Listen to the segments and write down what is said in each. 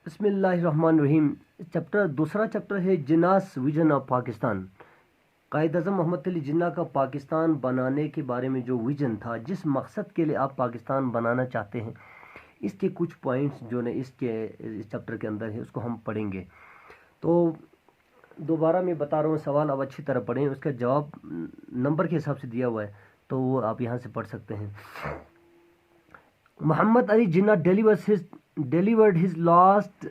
بسم اللہ الرحمن الرحیم۔ دوسرا چیپٹر ہے جناس ویژن آف پاکستان۔ قائد اعظم محمد علی جناح کا پاکستان بنانے کے بارے میں جو ویژن تھا، جس مقصد کے لیے آپ پاکستان بنانا چاہتے ہیں، اس کے کچھ پوائنٹس جو نے اس چیپٹر کے اندر ہے، اس کو ہم پڑھیں گے۔ تو دوبارہ میں بتا رہا ہوں، سوال اب اچھی طرح پڑھیں، اس کا جواب نمبر کے حساب سے دیا ہوا ہے، تو وہ آپ یہاں سے پڑھ سکتے ہیں۔ محمد Ali Jinnah delivered his last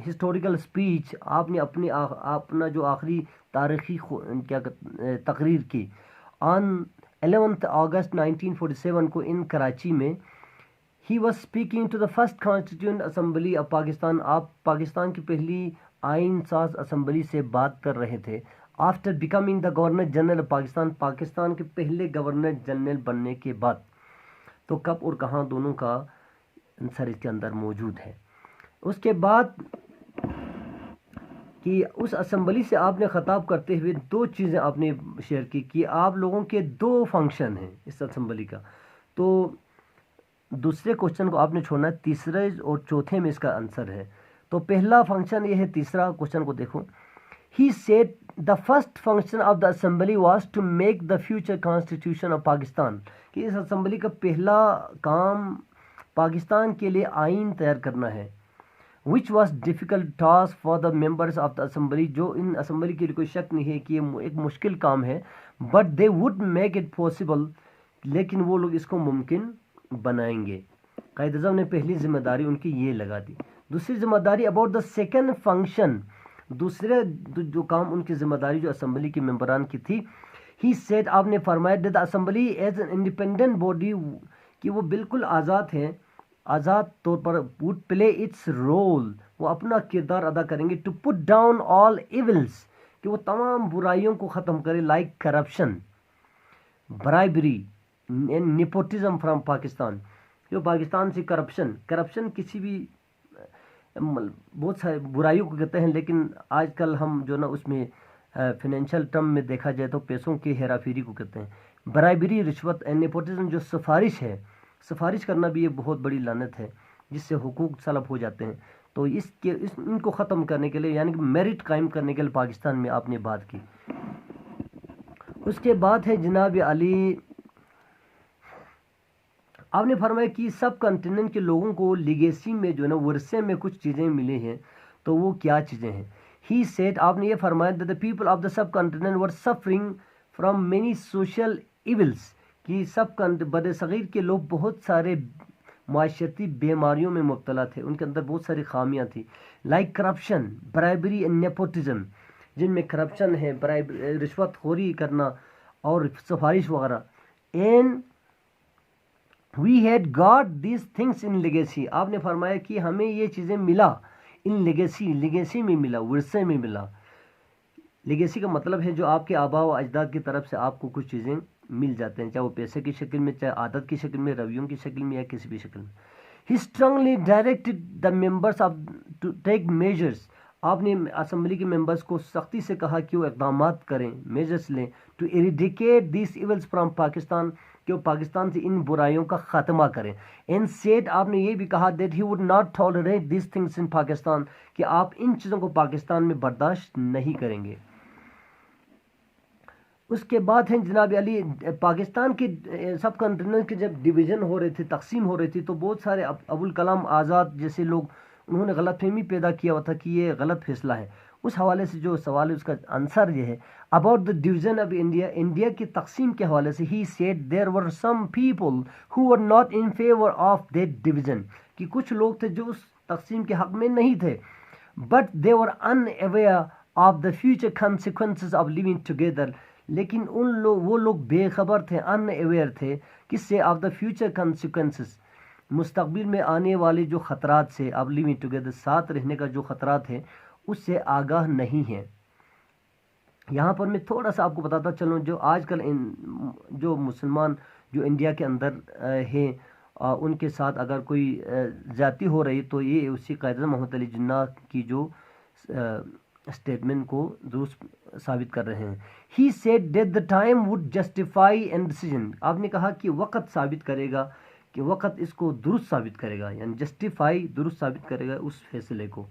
historical speech۔ آپ نے اپنا جو آخری تاریخی تقریر کی on 11th August 1947 کو ان کراچی میں۔ He was speaking to the first constituent assembly of Pakistan۔ آپ پاکستان کی پہلی آئین ساز اسمبلی سے بات کر رہے تھے۔ After becoming the Governor General of Pakistan کے پہلے گورنر جنرل بننے کے بعد۔ تو کب اور کہاں دونوں کا آنسر اس کے اندر موجود ہے۔ اس کے بعد کہ اس اسمبلی سے آپ نے خطاب کرتے ہوئے دو چیزیں آپ نے شیئر کی کہ آپ لوگوں کے دو فنکشن ہیں اس اسمبلی کا۔ تو دوسرے کوشچن کو آپ نے چھوڑنا ہے، تیسرے اور چوتھے میں اس کا آنسر ہے۔ تو پہلا فنکشن یہ ہے، تیسرا کوشچن کو دیکھو۔ He said the first function of the assembly was to make the future constitution of Pakistan۔ کہ اس اسمبلی کا پہلا کام پاکستان کے لیے آئین تیار کرنا ہے۔ which was difficult task for the members of the assembly۔ جو ان اسمبلی کے لیے کوئی شک نہیں ہے کہ یہ ایک مشکل کام ہے، but they would make it possible۔ لیکن وہ لوگ اس کو ممکن بنائیں گے۔ قائد اعظم نے پہلی ذمہ داری ان کی یہ لگا دی۔ دوسری ذمہ داری about the second function، دوسرے جو کام ان کی ذمہ داری جو اسمبلی کے ممبران کی تھی۔ He said، آپ نے فرمایا that the assembly as an independent body، کہ وہ بالکل آزاد ہیں، آزاد طور پر would play its role، وہ اپنا کردار ادا کریں گے to put down all evils، کہ وہ تمام برائیوں کو ختم کرے like corruption، bribery and nepotism from Pakistan. جو پاکستان سے کرپشن کسی بھی بہت سارے برائیوں کو کہتے ہیں، لیکن آج کل ہم جو نا اس میں فائنینشیل ٹرم میں دیکھا جائے تو پیسوں کی ہیرا پھیری کو کہتے ہیں۔ برائبری، رشوت، نیپوٹزم جو سفارش کرنا بھی یہ بہت بڑی لعنت ہے، جس سے حقوق سلب ہو جاتے ہیں۔ تو ان کو ختم کرنے کے لیے، یعنی کہ میرٹ قائم کرنے کے لیے پاکستان میں آپ نے بات کی۔ اس کے بعد ہے جناب علی، آپ نے فرمایا کہ سب کنٹیننٹ کے لوگوں کو لیگیسی میں جو ہے نا ورثے میں کچھ چیزیں ملے ہیں، تو وہ کیا چیزیں ہیں؟ He said، آپ نے یہ فرمایا that the people of the subcontinent were suffering from many social evils، کہ بر صغیر کے لوگ بہت سارے معاشرتی بیماریوں میں مبتلا تھے، ان کے اندر بہت ساری خامیاں تھیں like corruption، bribery and nepotism، جن میں کرپشن ہے، رشوت خوری کرنا اور سفارش وغیرہ۔ and we had got these things in legacy، آپ نے فرمایا کہ ہمیں یہ چیزیں ملا ان لیگیسی میں ملا، ورثے میں ملا۔ لیگیسی کا مطلب ہے جو آپ کے آباء و اجداد کی طرف سے آپ کو کچھ چیزیں مل جاتے ہیں، چاہے وہ پیسے کی شکل میں، چاہے عادت کی شکل میں، رویوں کی شکل میں، یا کسی بھی شکل میں۔ He strongly directed the members to take measures، آپ نے اسمبلی کے ممبرز کو سختی سے کہا کہ وہ اقدامات کریں، میجرز لیں to eradicate these evils from Pakistan, کہ وہ پاکستان سے ان برائیوں کا خاتمہ کریں۔ and said، آپ نے یہ بھی کہا that he would not tolerate these things in Pakistan, کہ آپ ان چیزوں کو پاکستان میں برداشت نہیں کریں گے۔ اس کے بعد ہیں جناب علی، پاکستان کے سب کنٹیننٹ کے جب ڈویژن ہو رہے تھے، تقسیم ہو رہی تھی، تو بہت سارے ابوالکلام آزاد جیسے لوگ، انہوں نے غلط فہمی پیدا کیا ہوا تھا کہ یہ غلط فیصلہ ہے۔ اس حوالے سے جو سوال ہے اس کا آنسر یہ ہے about the division of India، India کی تقسیم کے حوالے سے۔ He said there were some people who were not in favor of that division، کہ کچھ لوگ تھے جو اس تقسیم کے حق میں نہیں تھے but they were unaware of the future consequences of living together، لیکن وہ لوگ بے خبر تھے، unaware تھے، کس سے؟ of the future consequences، مستقبل میں آنے والے جو خطرات سے، of living together، ساتھ رہنے کا جو خطرات ہیں اس سے آگاہ نہیں ہیں۔ یہاں پر میں تھوڑا سا آپ کو بتاتا چلوں، جو آج کل جو مسلمان جو انڈیا کے اندر ہیں، ان کے ساتھ اگر کوئی زیادتی ہو رہی تو یہ اسی قائد اعظم محمد علی جناح کی جو اسٹیٹمنٹ کو درست ثابت کر رہے ہیں۔ He said that the time would justify a decision، آپ نے کہا کہ وقت ثابت کرے گا کہ وقت اس کو درست ثابت کرے گا، یعنی جسٹیفائی درست ثابت کرے گا اس فیصلے کو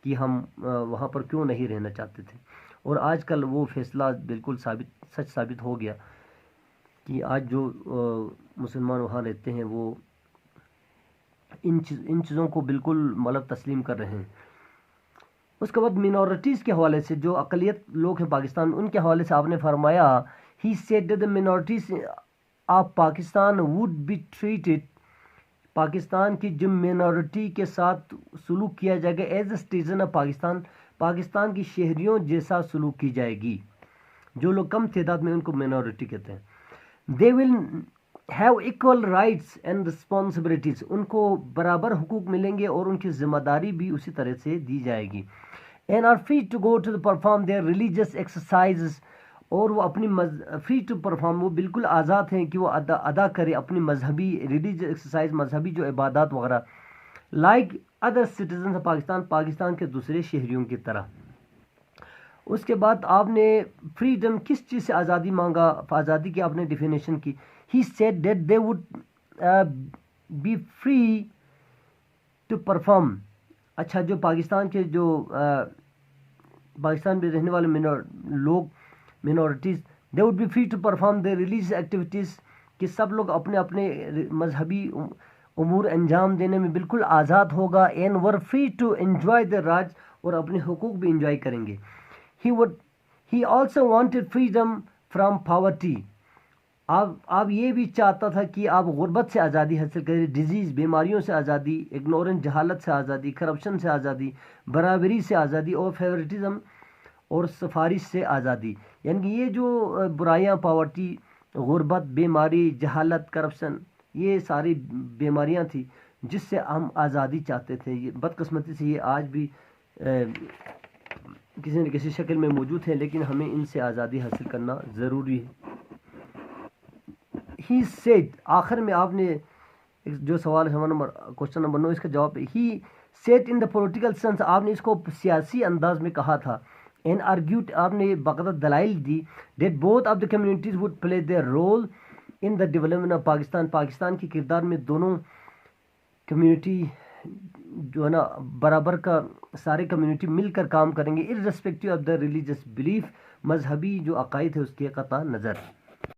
کہ ہم وہاں پر کیوں نہیں رہنا چاہتے تھے۔ اور آج کل وہ فیصلہ بالکل سچ ثابت ہو گیا کہ آج جو مسلمان وہاں رہتے ہیں وہ ان چیزوں کو بالکل مطلب تسلیم کر رہے ہیں۔ اس کے بعد مینورٹیز کے حوالے سے، جو اقلیت لوگ ہیں پاکستان، ان کے حوالے سے آپ نے فرمایا he said the minorities of Pakistan would be treated، Pakistan کی جو مینورٹی کے ساتھ سلوک کیا جائے گا as a citizen of Pakistan, Pakistan کی شہریوں جیسا سلوک کی جائے گی۔ جو لوگ کم تعداد میں ان کو مینورٹی کہتے ہیں۔ They will have equal rights and responsibilities, ان کو برابر حقوق ملیں گے اور ان کی ذمہ داری بھی اسی طرح سے دی جائے گی۔ And are free to go to perform their religious exercises, اور وہ اپنی فری ٹو پرفارم، وہ بالکل آزاد ہیں کہ وہ ادا کرے اپنی مذہبی ریلیجیس ایکسرسائز، مذہبی جو عبادات وغیرہ، like other citizens of Pakistan, Pakistan کے دوسرے شہریوں کی طرح۔ اس کے بعد آپ نے فریڈم کس چیز سے آزادی مانگا، آزادی کی آپ نے ڈیفینیشن کی۔ He said that they would be free to perform, اچھا جو پاکستان کے جو پاکستان میں رہنے والے لوگ minorities, they would be free to perform the religious activities, کہ سب لوگ اپنے اپنے مذہبی امور انجام دینے میں بالکل آزاد ہوگا۔ And were free to enjoy the rights, اور اپنے حقوق بھی انجوائے کریں گے۔ He also wanted freedom from poverty, آپ یہ بھی چاہتا تھا کہ آپ غربت سے آزادی حاصل کریں، ڈیزیز بیماریوں سے آزادی، اگنورنس جہالت سے آزادی، کرپشن سے آزادی، برابری سے آزادی، اور فیورٹزم اور سفارش سے آزادی۔ یعنی کہ یہ جو برائیاں، پاورٹی، غربت، بیماری، جہالت، کرپشن، یہ ساری بیماریاں تھیں جس سے ہم آزادی چاہتے تھے۔ یہ بدقسمتی سے یہ آج بھی کسی نہ کسی شکل میں موجود ہے، لیکن ہمیں ان سے آزادی حاصل کرنا ضروری ہے۔ ہی سیڈ، آخر میں آپ نے جو سوال ہے کوشچن نمبر 9، اس کا جواب ہے he said in the political sense, آپ نے اس کو سیاسی انداز میں کہا تھا۔ اینڈ آرگیوڈ، آپ نے باقاعدہ دلائل دی، that both of the communities would play their role in the development of Pakistan, Pakistan کے کردار میں دونوں کمیونٹی جو ہے نا برابر کا سارے کمیونٹی مل کر کام کریں گے، ارریسپیکٹیو آف دا ریلیجیس بلیف، مذہبی جو عقائد ہے اس کے قطع نظر۔